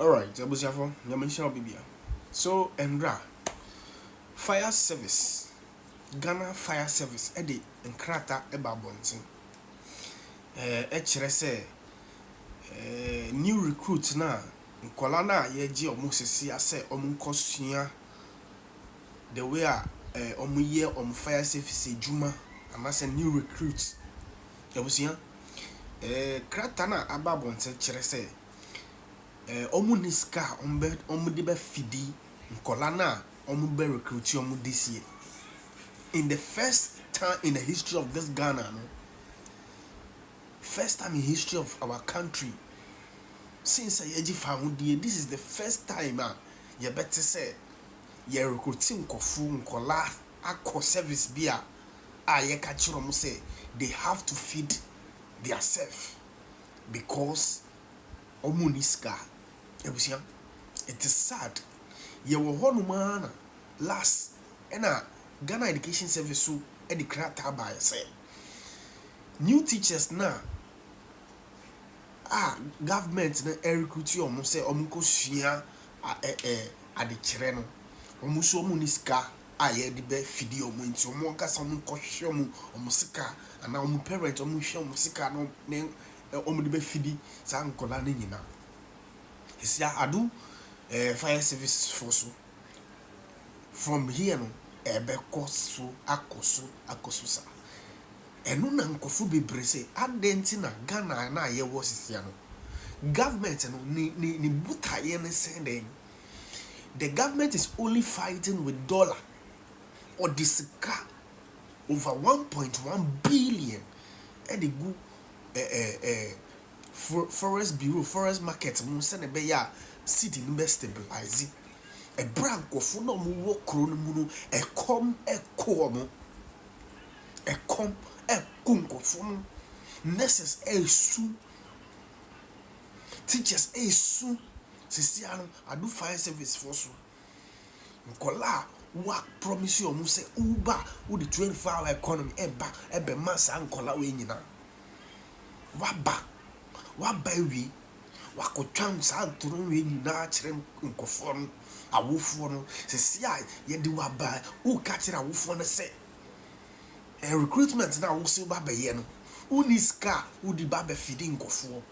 Alright, Abusafo, Yamisha Bibia. So, Endra, fire service, Ghana fire service, Eddie, and Krata Eba Bonting. Say, new recruits na, Nkolana, Yeji or Moses, I say, Omunkosia, the way Omuye fire service, Juma, and I say new recruits. Yabusia, Kratana Aba Bonting, say. Omuniska omudebe fidi nkolana omube recruit this year. In the first time in the history of this Ghana, no? First time in history of our country, since Ayeji found this is the first time you better say you recruiting kofu nkola akọ service bia ye ka chiro say they have to feed themselves because omuniska. It is sad. You were one man last and Ghana Education Service so educate by say new teachers now government na recruit you say omuko sua at the chireno omuso muniska ye de be fidi omu nti omu kasa omu kohwe omu sika ana omu parent omu hwe omu sika no ne omu de be fidi sa nkola ne nyina. I do fire service force from here no akoso sa enu na nkofu bebre say adenti na Ghana na ye wo sisia no government no ni buta ye ne sending. The government is only fighting with dollar or disika over 1.1 billion and the go forest bureau forest market mo send be ya city no be stabilize a brand of no mo wo kro no mu no e kom mo e kom e kunkofo no nurses su teachers su sisiano adu fire service force nkola work promise you mo say uba wo the 24-hour economy eba masa nkola we nyina wabawi wakotwam santoro we nyina kire nkofo no awofo no sesia ye de waba wo ka kire awofo no se recruitment na wo se ba ye no uniska udi ba be fidi nkofo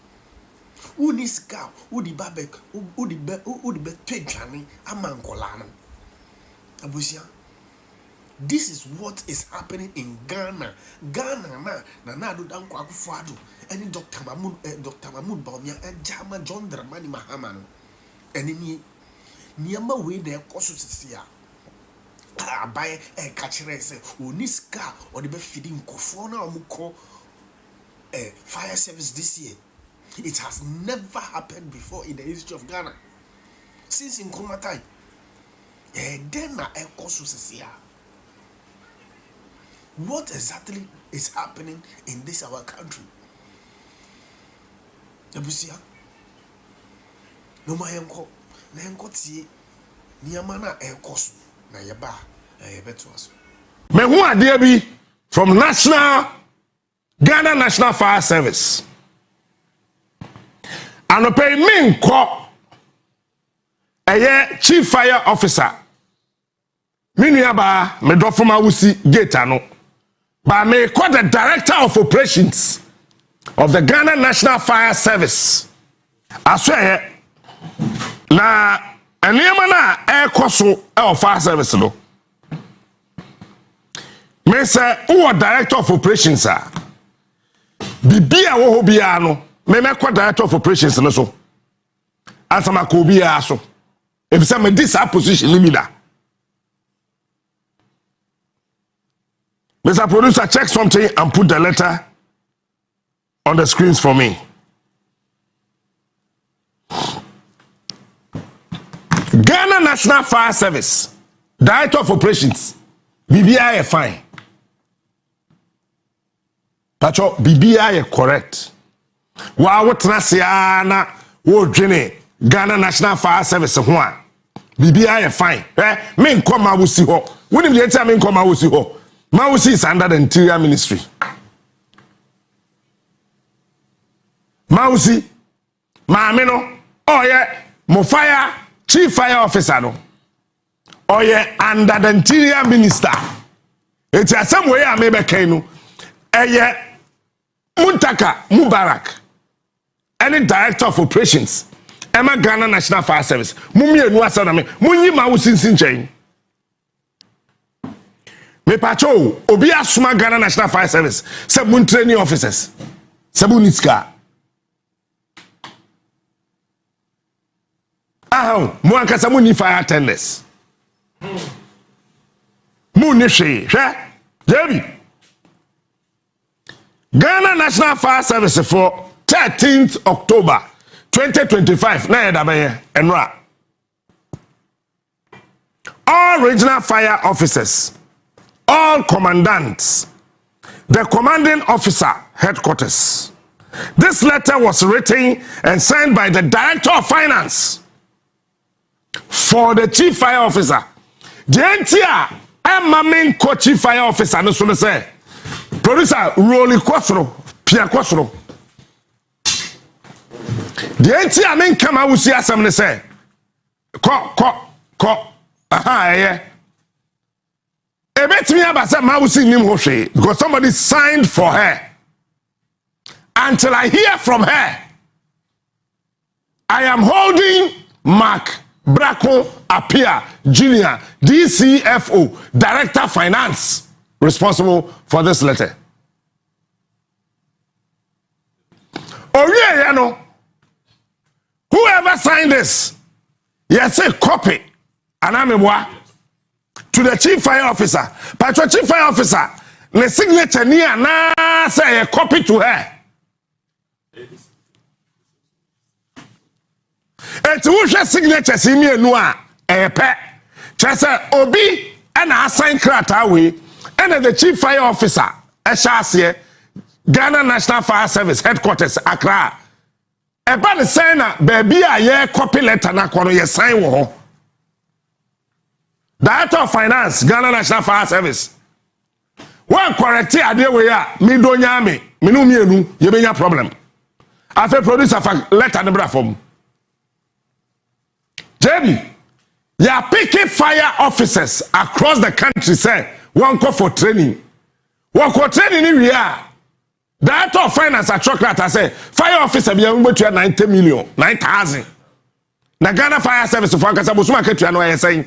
uniska udi ba be tedwane amankola no abusia. This is what is happening in Ghana. Ghana na do danko akufo ado any Dr. Mahmoud Bawumia and Jama John Dramani Mahama no. Eni niama we de koso sisia. Abaye ka kire say oniska or the be feeding nkofo na omuko fire service this year. It has never happened before in the history of Ghana. Since in Nkrumah time. Then na koso sisia. What exactly is happening in this our country? Abusia. No ma yenko na yenko tie niyama na enkoso na yeba yebeto aso. Me hu ade bi from Ghana National Fire Service. Anope me nko chief fire officer. Minua ba me dofoma wusi gate ano. But may call the director of operations of the Ghana National Fire Service. I swear, na enema na ekoso of fire service no. Me say who director of operations sir. Bibia wo bia no. Me call director of operations no so. Ansama ko bia so. If say me this position limida. Mr. Producer, check something and put the letter on the screens for me. Ghana National Fire Service, Director of Operations, BBI fine. Pacho, BBI correct. Wa na wo dwene Ghana National Fire Service ho BBI fine. Me nkoma wusi ho. Woni bi enti me nkoma wusi ho. Mausi is under the Interior Ministry. Mausi, Mamino, oh yeah, mo fire chief fire officer no oye under the interior minister it's a some way I maybe kenu eye Muntaka Mubarak any director of operations Emma Ghana National Fire Service mummy enu asana me munyi ma wo sinsin chen me pacho obi asuma Ghana National Fire Service se mun training officers se mun niska mo ankasa mun ni fire attendants mun ni hwe jebi Ghana National Fire Service for 13th October 2025 na yeda enra all regional fire officers, all commandants, the commanding officer headquarters. This letter was written and signed by the director of finance for the chief fire officer. Gentia Emma main chief fire officer no so say producer Rolly Kwasro Pia Kwasro. Gentia main come out see asem say ko yeah. Ebetimi abasa ma wusi nim ho hwe because somebody signed for her. Until I hear from her, I am holding Mark Bracco Apia Jr., DCFO, Director Finance, responsible for this letter. Oh yeah, whoever signed this, yes, a copy, and I'm a to the chief fire officer. But your chief fire officer, the signature near na say a copy to her. Et who signature see me no a pe. Just obi and assign crata we and the chief fire officer Eshase Ghana National Fire Service headquarters Accra. E ba the sign na baby a ye copy letter na kono ye sign wo ho. Director of Finance, Ghana National Fire Service. One correct idea we are, me do nyame, me no mienu, ye benya problem. After producer letter the from. JB, you are picking fire officers across the country, say, one call for training. One call training in here. Director of Finance at Chocolate, I say, fire officer be able to 90 million, 9,000. Na Ghana Fire Service for Kasabusuma Ketu ano saying.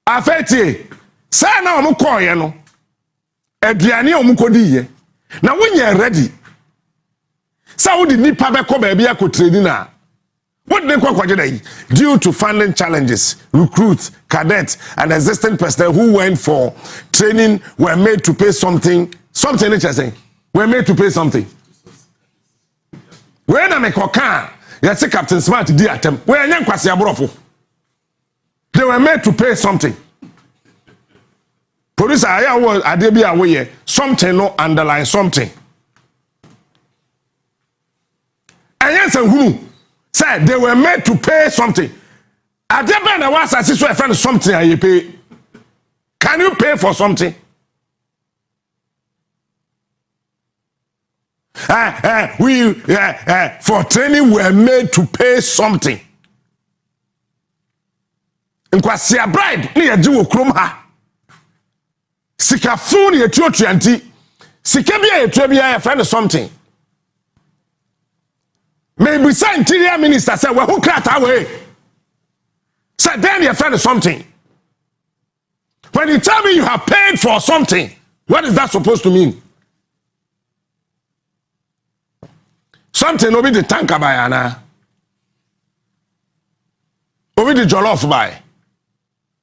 Afeti say na omu koye no aduane omu kodi ye na wonye ready say wo di nipa be ko ba bia ko training na what dey kwakwaje dai due to funding challenges recruits cadets and existing personnel who went for training were made to pay something saying were made to pay something when na me koka ya say Captain Smart di atem we anya nkwase aborofo. They were made to pay something. Producer, I was away something no underline something. And yes, who said they were made to pay something. I depend on what I see so a friend something I pay. Can you pay for something? We for training were made to pay something. Nkwasi a bride ni yaji wo krom ha sika fu ni etuotu anti sika bia etua bia friend something maybe say interior minister say we who krata we say then your friend something when you tell me you have paid for something what is that supposed to mean? Something obi the tanker by ana obi the jollof by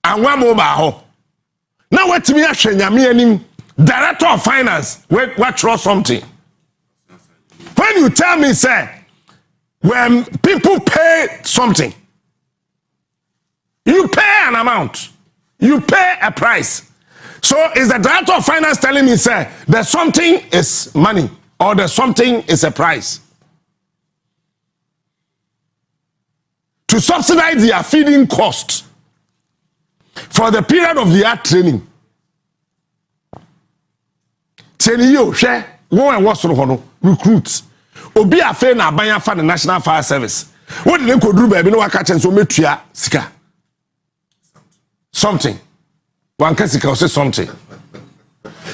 and one more ho. Now what me ahwe nyame anim director of finance what trust something. When you tell me say when people pay something you pay an amount, you pay a price. So is the director of finance telling me say that something is money or that something is a price to subsidize their feeding costs for the period of their training? Training you share one and what's no recruits. obi afe na abanya fa the National Fire Service. What did they do baby no waka chen so metua sika. Something. One can sika say something.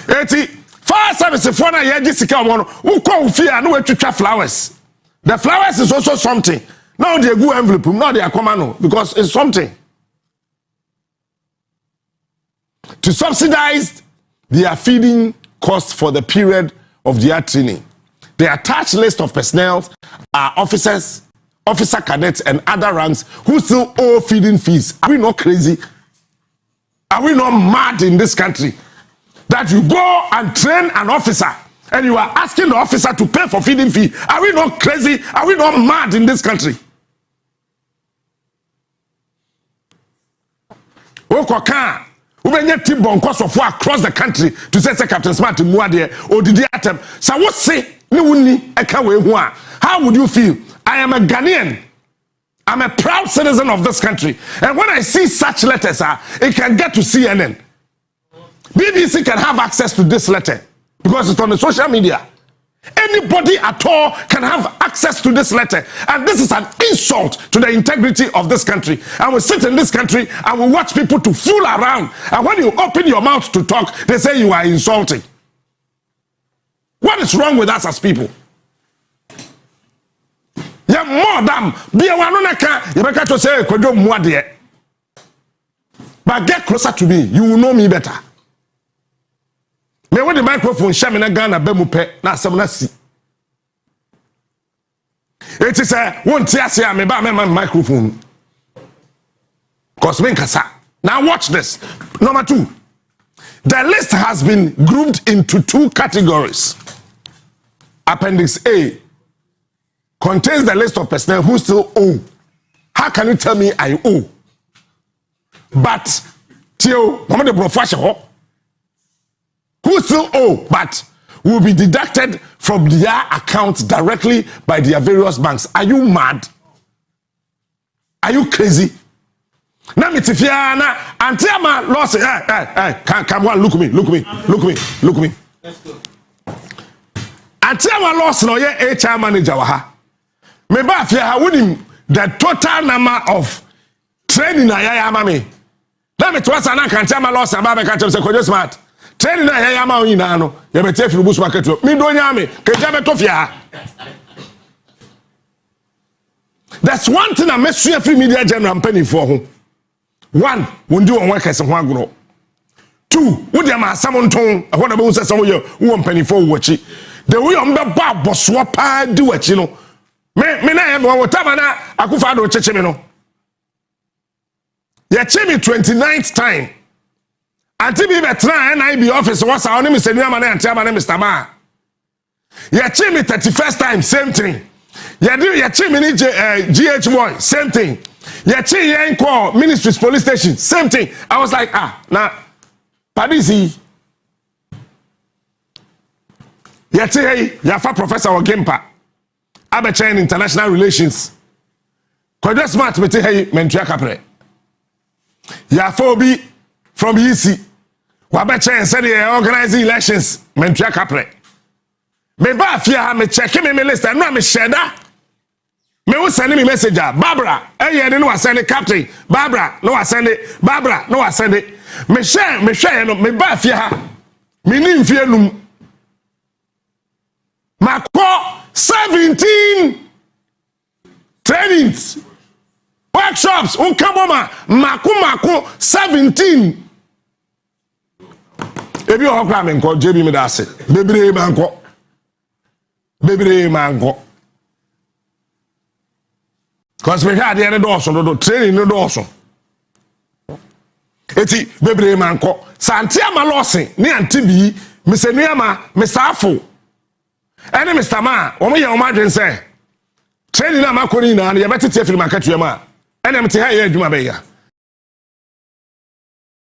Eti fire service for na ye sika omo no wo kwa fear no wetwetwa flowers. The flowers is also something. Now they go envelope, now they are common because it's something. To subsidize their feeding costs for the period of their training. The attached list of personnel are officers, officer cadets, and other ranks who still owe feeding fees. Are we not crazy? Are we not mad in this country? That you go and train an officer and you are asking the officer to pay for feeding fee. Are we not crazy? Are we not mad in this country? Okoka, ubenye tibon koso across the country to say Captain Smart muade or did atem. So what say ni wuni eka we hu a? How would you feel? I am a Ghanaian. I'm a proud citizen of this country. And when I see such letters, it can get to CNN. BBC can have access to this letter because it's on the social media. Anybody at all can have access to this letter. And this is an insult to the integrity of this country. And we sit in this country and we watch people to fool around. And when you open your mouth to talk, they say you are insulting. What is wrong with us as people? Yeah, more damn. Be a one you better to say, but get closer to me. You will know me better. Me when the microphone shamina Ghana bemupe na samna si. It is a won't see me ba me microphone. Cause me kasa. Now watch this. Number 2. The list has been grouped into 2 categories. Appendix A contains the list of personnel who still owe. How can you tell me I owe? But till mama de brofashe ho who still owe but will be deducted from their accounts directly by their various banks. Are you mad? Are you crazy? Na mitifiana antiama loss. Come on, look at me. Let's go. Antiama loss no ye HR manager waha. Me ba fia ha wonim the total number of training na ya mami. Na me twa sana antiama loss aba be ka chem se Kojo Smart. Training na ya ma onyi na no ye bete fi busu market mi do nya me keja be to fia. That's one thing I mess free media general penny for ho. 1, won do on work as ho agro. 2, wo dem asam nton e ho na be wo sese wo ye wo penny for wachi. The way on the bar boswa pa di wachi no. Me na ye no tama na akufa do cheche me no. Ye che me 29th time. Anti bi betra NIB office was our name is Senuama na anti ama na Mr. Ma. Ye che me 31st time same thing. Ye che me ni GH boy same thing. Ye che ye call ministries police station same thing. I was like na padisi. Ye che hey ya fa professor Ogimpa. Abecha in international relations. Kojo Smart me te hey mentua kapre. Ya fa obi from EC. Wabecha said they organizing elections. Mentua kapre. Me ba fia me check me list and no me share that. Me wo send me message Barbara. Eh no send it captain. Barbara no send it. Barbara no send it. Me share no me ba fia. Me ni mfie num. Mako 17 trainings. Workshops unkaboma mako 17. Ebi o hokra me nko jebi me da se. Bebre manko. Cause me had the end do training no do. Eti bebre manko. Santiama lossing ni antibi me se nuama me safo. Ene Mr. Ma, omo ye omo adwen say training na makoni na ye betete afiri market yema. Ene mte ha ye adwuma be ya.